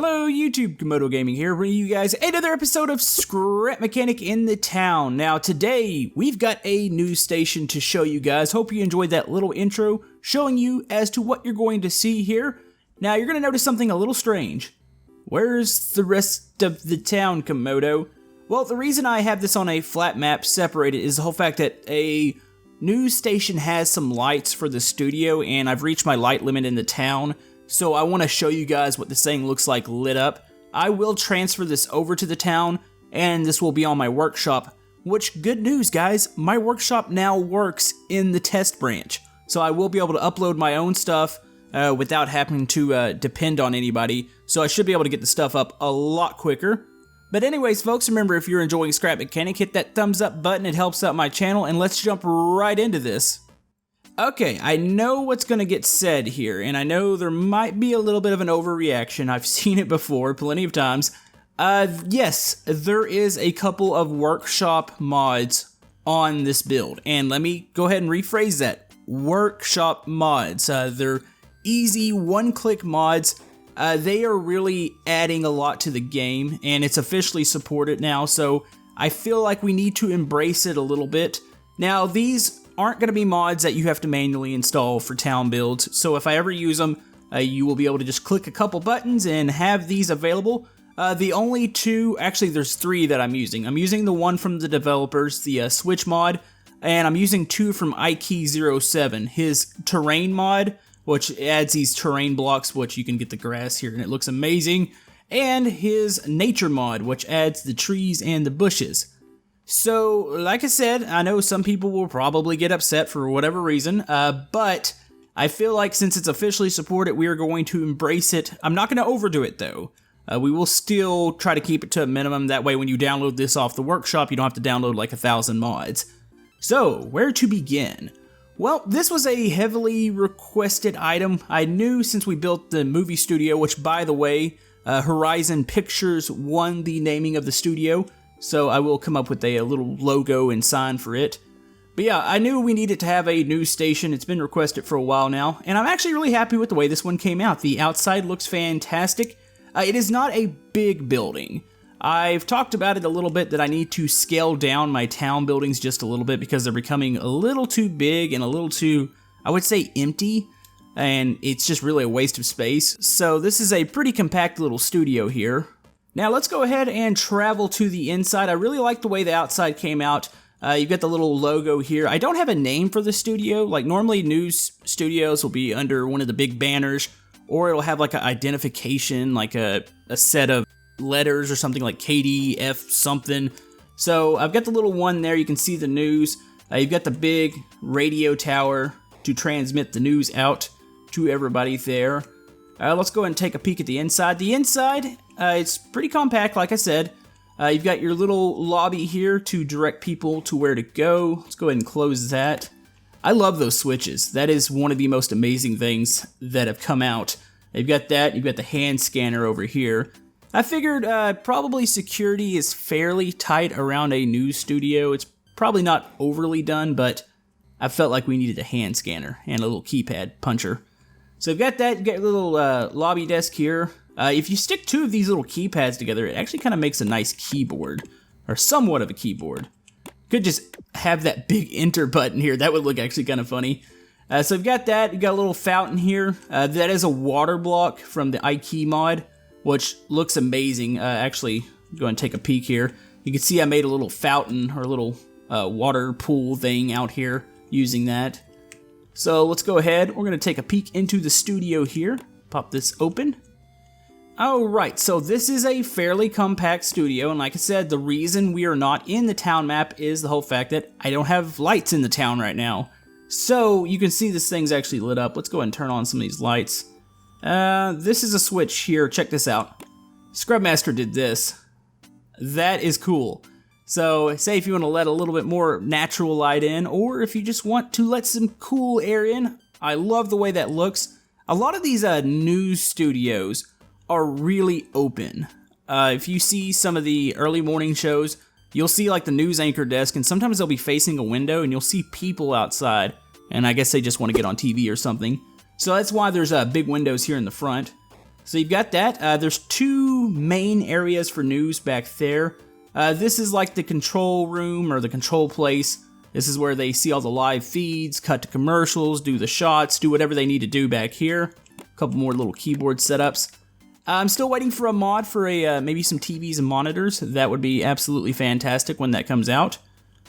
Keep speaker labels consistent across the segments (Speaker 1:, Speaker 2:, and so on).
Speaker 1: Hello YouTube, Komodo Gaming here, bringing you guys another episode of Scrap Mechanic in the Town. Now today, we've got a news station to show you guys. Hope you enjoyed that little intro, showing you as to what you're going to see here. Now you're going to notice something a little strange. Where's the rest of the town, Komodo? Well, the reason I have this on a flat map separated is the whole fact that a news station has some lights for the studio, and I've reached my light limit in the town. So I want to show you guys what this thing looks like lit up. I will transfer this over to the town, and this will be on my workshop. Which, good news guys, my workshop now works in the test branch. So I will be able to upload my own stuff without having to depend on anybody. So I should be able to get the stuff up a lot quicker. But anyways folks, remember if you're enjoying Scrap Mechanic, hit that thumbs up button, it helps out my channel, and let's jump right into this. Okay, I know what's going to get said here, and I know there might be a little bit of an overreaction. I've seen it before plenty of times. Yes, there is a couple of workshop mods on this build, and let me go ahead and rephrase that. Workshop mods. They're easy one-click mods. They are really adding a lot to the game, and it's officially supported now, so I feel like we need to embrace it a little bit. Now, these aren't going to be mods that you have to manually install for town builds, so if I ever use them, you will be able to just click a couple buttons and have these available. The only two, actually there's three that I'm using. I'm using the one from the developers, the Switch mod, and I'm using two from Ikey07, his terrain mod, which adds these terrain blocks, which you can get the grass here and it looks amazing, and his nature mod, which adds the trees and the bushes. So, like I said, I know some people will probably get upset for whatever reason, but I feel like since it's officially supported, we are going to embrace it. I'm not going to overdo it, though. We will still try to keep it to a minimum. That way, when you download this off the workshop, you don't have to download like 1,000 mods. So, where to begin? Well, this was a heavily requested item. I knew since we built the movie studio, which, by the way, Horizon Pictures won the naming of the studio. So I will come up with a little logo and sign for it. But yeah, I knew we needed to have a news station. It's been requested for a while now, and I'm actually really happy with the way this one came out. The outside looks fantastic. It is not a big building. I've talked about it a little bit that I need to scale down my town buildings just a little bit because they're becoming a little too big and a little too, I would say, empty. And it's just really a waste of space. So this is a pretty compact little studio here. Now let's go ahead and travel to the inside. I really like the way the outside came out. You've got the little logo here. I don't have a name for the studio. Like normally news studios will be under one of the big banners, or it'll have like an identification, like a set of letters or something like KDF something. So I've got the little one there. You can see the news. You've got the big radio tower to transmit the news out to everybody there. Let's go ahead and take a peek at the inside. The inside, it's pretty compact, like I said. You've got your little lobby here to direct people to where to go. Let's go ahead and close that. I love those switches. That is one of the most amazing things that have come out. You've got that. You've got the hand scanner over here. I figured probably security is fairly tight around a news studio. It's probably not overly done, but I felt like we needed a hand scanner and a little keypad puncher. So you've got that, you've got your little lobby desk here. If you stick two of these little keypads together, it actually kind of makes a nice keyboard, or somewhat of a keyboard. Could just have that big enter button here, that would look actually kind of funny. So you've got that, you've got a little fountain here. That is a water block from the Ikey mod, which looks amazing. Actually, go and take a peek here. You can see I made a little fountain, or a little water pool thing out here using that. So let's go ahead, we're going to take a peek into the studio here. Pop this open. Alright, so this is a fairly compact studio, and like I said, the reason we are not in the town map is the whole fact that I don't have lights in the town right now. So you can see this thing's actually lit up. Let's go ahead and turn on some of these lights. This is a switch here, check this out. Scrubmaster did this. That is cool. So, say if you want to let a little bit more natural light in, or if you just want to let some cool air in, I love the way that looks. A lot of these news studios are really open. If you see some of the early morning shows, you'll see like the news anchor desk, and sometimes they'll be facing a window, and you'll see people outside, and I guess they just want to get on TV or something. So that's why there's big windows here in the front. So you've got that. There's two main areas for news back there. This is like the control room or the control place. This is where they see all the live feeds, cut to commercials, do the shots, do whatever they need to do back here. A couple more little keyboard setups. I'm still waiting for a mod for maybe some TVs and monitors. That would be absolutely fantastic when that comes out.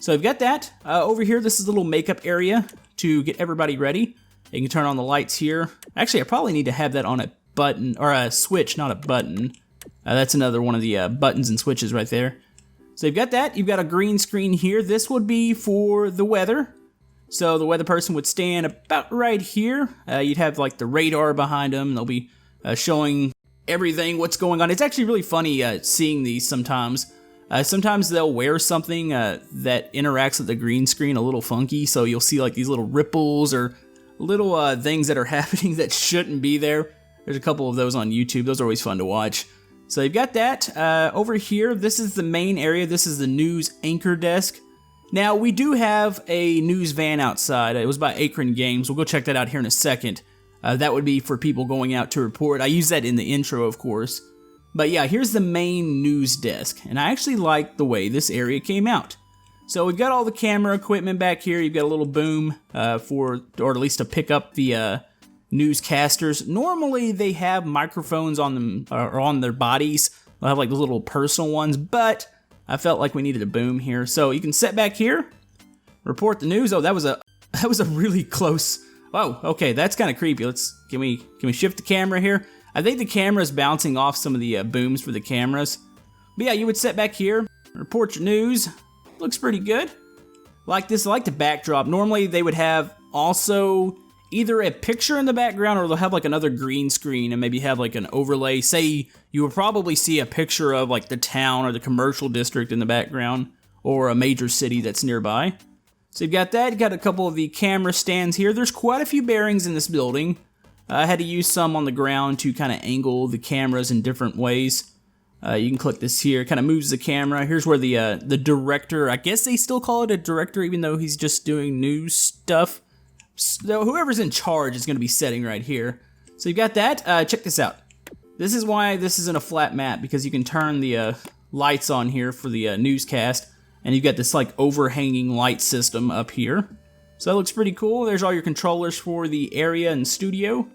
Speaker 1: So I've got that. Over here, this is a little makeup area to get everybody ready. You can turn on the lights here. Actually, I probably need to have that on a button, or a switch, not a button. That's another one of the buttons and switches right there. So you've got that. You've got a green screen here. This would be for the weather. So the weather person would stand about right here. You'd have like the radar behind them. They'll be showing everything, what's going on. It's actually really funny seeing these sometimes. Sometimes they'll wear something that interacts with the green screen a little funky. So you'll see like these little ripples or little things that are happening that shouldn't be there. There's a couple of those on YouTube. Those are always fun to watch. So you've got that. Over here, this is the main area. This is the news anchor desk. Now, we do have a news van outside. It was by Akron Games. We'll go check that out here in a second. That would be for people going out to report. I use that in the intro, of course. But yeah, here's the main news desk. And I actually like the way this area came out. So we've got all the camera equipment back here. You've got a little boom or at least to pick up the newscasters. Normally they have microphones on them or on their bodies. They'll have like the little personal ones, but I felt like we needed a boom here. So you can sit back here, report the news. Oh, that was a really close. Oh, okay, that's kind of creepy. Can we shift the camera here? I think the camera is bouncing off some of the booms for the cameras. But yeah, you would sit back here, report your news. Looks pretty good. Like this, I like the backdrop. Normally they would have also either a picture in the background or they'll have like another green screen and maybe have like an overlay. Say you would probably see a picture of like the town or the commercial district in the background or a major city that's nearby. So you've got that. You've got a couple of the camera stands here. There's quite a few bearings in this building. I had to use some on the ground to kind of angle the cameras in different ways. You can click this here. It kind of moves the camera. Here's where the director, I guess they still call it a director even though he's just doing news stuff. So whoever's in charge is going to be sitting right here. So you've got that. Check this out. This is why this isn't a flat map, because you can turn the lights on here for the newscast, and you've got this like overhanging light system up here. So that looks pretty cool. There's all your controllers for the area and studio.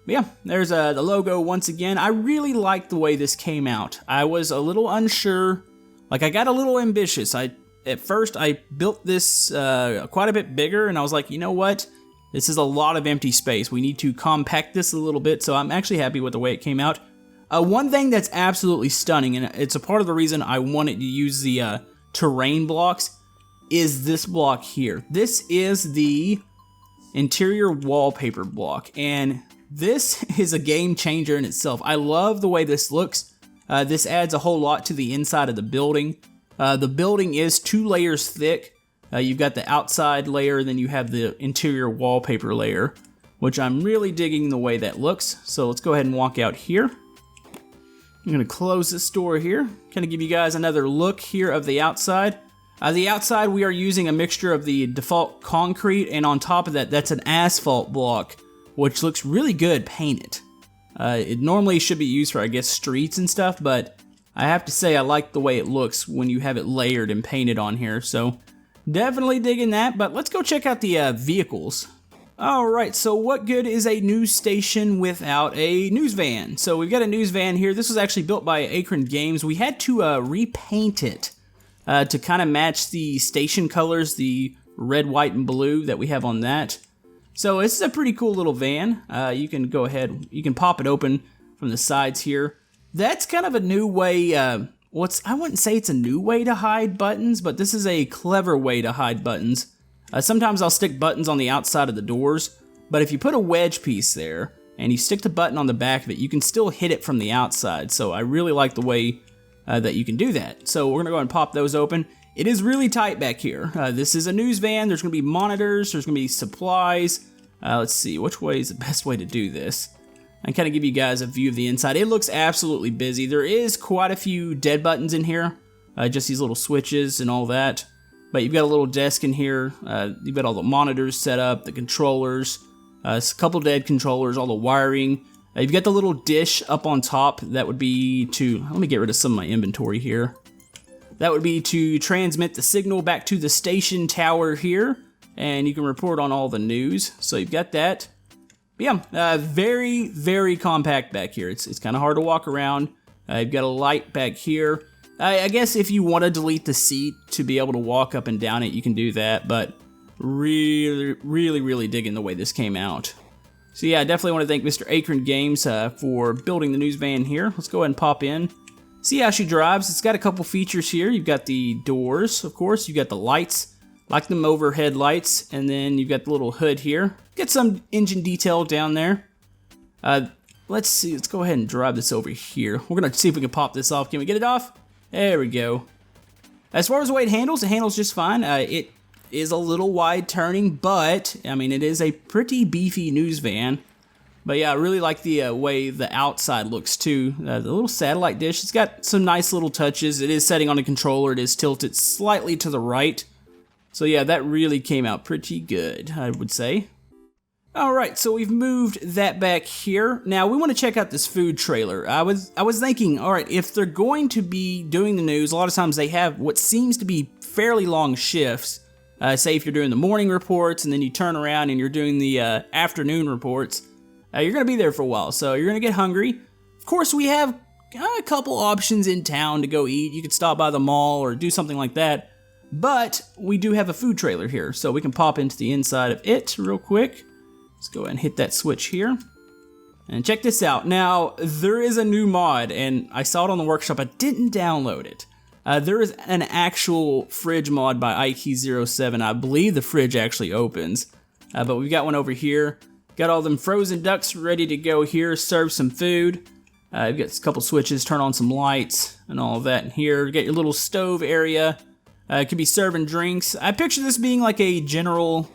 Speaker 1: But yeah, there's the logo once again. I really like the way this came out. I was a little unsure. Like I got a little ambitious. At first, I built this quite a bit bigger, and I was like, you know what? This is a lot of empty space. We need to compact this a little bit, so I'm actually happy with the way it came out. One thing that's absolutely stunning, and it's a part of the reason I wanted to use the terrain blocks, is this block here. This is the interior wallpaper block, and this is a game changer in itself. I love the way this looks. This adds a whole lot to the inside of the building. The building is 2 layers thick. You've got the outside layer, then you have the interior wallpaper layer, which I'm really digging the way that looks. So let's go ahead and walk out here. I'm going to close this door here. Kind of give you guys another look here of the outside. The outside, we are using a mixture of the default concrete, and on top of that, that's an asphalt block, which looks really good painted. It normally should be used for, I guess, streets and stuff, but I have to say I like the way it looks when you have it layered and painted on here, so definitely digging that. But let's go check out the vehicles. Alright, so what good is a news station without a news van? So we've got a news van here. This was actually built by Akron Games. We had to repaint it to kind of match the station colors, the red, white, and blue that we have on that. So this is a pretty cool little van. You can go ahead, you can pop it open from the sides here. That's kind of a new way, I wouldn't say it's a new way to hide buttons, but this is a clever way to hide buttons. Sometimes I'll stick buttons on the outside of the doors, but if you put a wedge piece there and you stick the button on the back of it, you can still hit it from the outside. So I really like the way that you can do that. So we're gonna go ahead and pop those open. It is really tight back here. This is a news van. There's gonna be monitors, there's gonna be supplies. Let's see, which way is the best way to do this? I kind of give you guys a view of the inside. It looks absolutely busy. There is quite a few dead buttons in here, just these little switches and all that. But you've got a little desk in here. You've got all the monitors set up, the controllers, a couple dead controllers, all the wiring. You've got the little dish up on top. That would be to, let me get rid of some of my inventory here. That would be to transmit the signal back to the station tower here, and you can report on all the news. So you've got that. But yeah, very, very compact back here. It's kind of hard to walk around. You've got a light back here. I guess if you want to delete the seat to be able to walk up and down it, you can do that, but really digging the way this came out. So yeah, I definitely want to thank Mr. Akron Games for building the news van here. Let's go ahead and pop in. See how she drives. It's got a couple features here. You've got the doors, of course. You've got the lights, like them overhead lights, and then you've got the little hood here. Get some engine detail down there. Let's see. Let's go ahead and drive this over here. We're going to see if we can pop this off. Can we get it off? There we go. As far as the way it handles just fine. It is a little wide turning, but, I mean, it is a pretty beefy news van. But yeah, I really like the way the outside looks too. The little satellite dish, it's got some nice little touches. It is setting on a controller. It is tilted slightly to the right. So yeah, that really came out pretty good, I would say. Alright, so we've moved that back here. Now, we want to check out this food trailer. I was thinking, alright, if they're going to be doing the news, a lot of times they have what seems to be fairly long shifts. Say if you're doing the morning reports, and then you turn around and you're doing the afternoon reports. You're going to be there for a while, so you're going to get hungry. Of course, we have a couple options in town to go eat. You could stop by the mall or do something like that. But we do have a food trailer here, so we can pop into the inside of it real quick. Let's go ahead and hit that switch here. And check this out. Now, there is a new mod, and I saw it on the workshop. I didn't download it. There is an actual fridge mod by Ike07. I believe the fridge actually opens. But we've got one over here. Got all them frozen ducks ready to go here, serve some food. You've got a couple switches, turn on some lights and all of that in here. You got your little stove area. It could be serving drinks. I picture this being like a general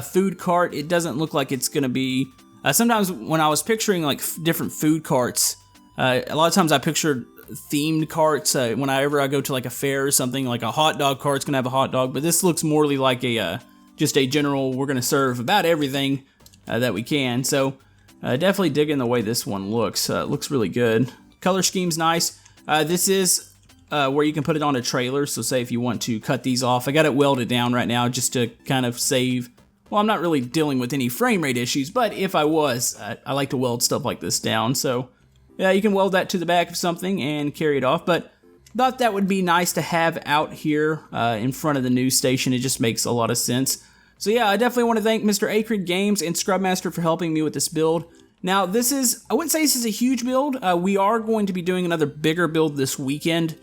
Speaker 1: food cart. It doesn't look like it's going to be... sometimes when I was picturing like different food carts, a lot of times I pictured themed carts. Whenever I go to like a fair or something, like a hot dog cart's going to have a hot dog. But this looks more like a just a general, we're going to serve about everything that we can. So definitely digging the way this one looks. It looks really good. Color scheme's nice. This is where you can put it on a trailer. So say if you want to cut these off. I got it welded down right now just to kind of save. Well, I'm not really dealing with any frame rate issues, but if I was, I like to weld stuff like this down. So yeah, you can weld that to the back of something and carry it off. But thought that would be nice to have out here in front of the news station. It just makes a lot of sense. So yeah, I definitely want to thank Mr. Akron Games and Scrubmaster for helping me with this build. Now this is, I wouldn't say this is a huge build. We are going to be doing another bigger build this weekend.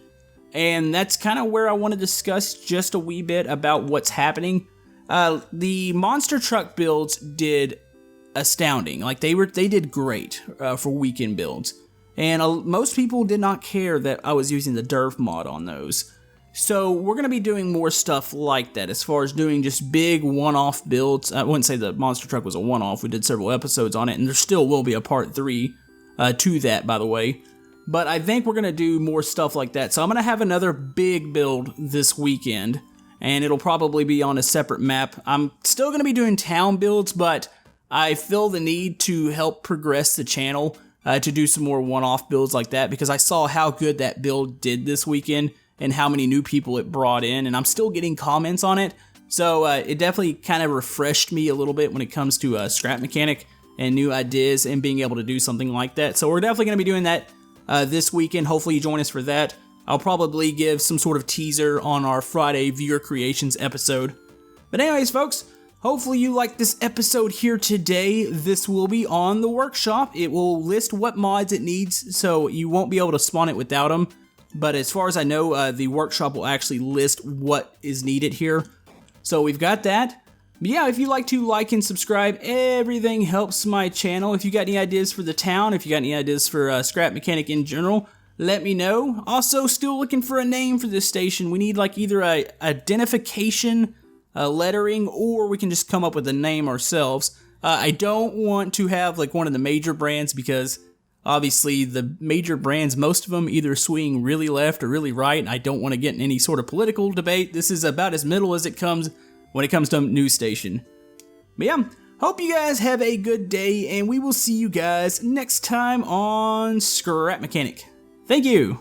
Speaker 1: And that's kind of where I want to discuss just a wee bit about what's happening. The monster truck builds did astounding. Like they did great for weekend builds. And most people did not care that I was using the derf mod on those. So we're going to be doing more stuff like that as far as doing just big one-off builds. I wouldn't say the monster truck was a one-off. We did several episodes on it, and there still will be a part 3 to that, by the way. But I think we're going to do more stuff like that. So I'm going to have another big build this weekend, and it'll probably be on a separate map. I'm still going to be doing town builds, but I feel the need to help progress the channel to do some more one-off builds like that, because I saw how good that build did this weekend and how many new people it brought in, and I'm still getting comments on it. So it definitely kind of refreshed me a little bit when it comes to scrap mechanic and new ideas and being able to do something like that. So we're definitely going to be doing that this weekend. Hopefully you join us for that. I'll probably give some sort of teaser on our Friday Viewer Creations episode. But anyways, folks, hopefully you liked this episode here today. This will be on the workshop. It will list what mods it needs, so you won't be able to spawn it without them. But as far as I know, the workshop will actually list what is needed here. So we've got that. But yeah, if you like to like and subscribe, everything helps my channel. If you got any ideas for the town, if you got any ideas for scrap mechanic in general, let me know. Also, still looking for a name for this station. We need like either a identification, lettering, or we can just come up with a name ourselves. I don't want to have like one of the major brands, because obviously the major brands, most of them either swing really left or really right, and I don't want to get in any sort of political debate. This is about as middle as it comes when it comes to a news station. But yeah, Hope you guys have a good day, and we will see you guys next time on Scrap Mechanic. Thank you.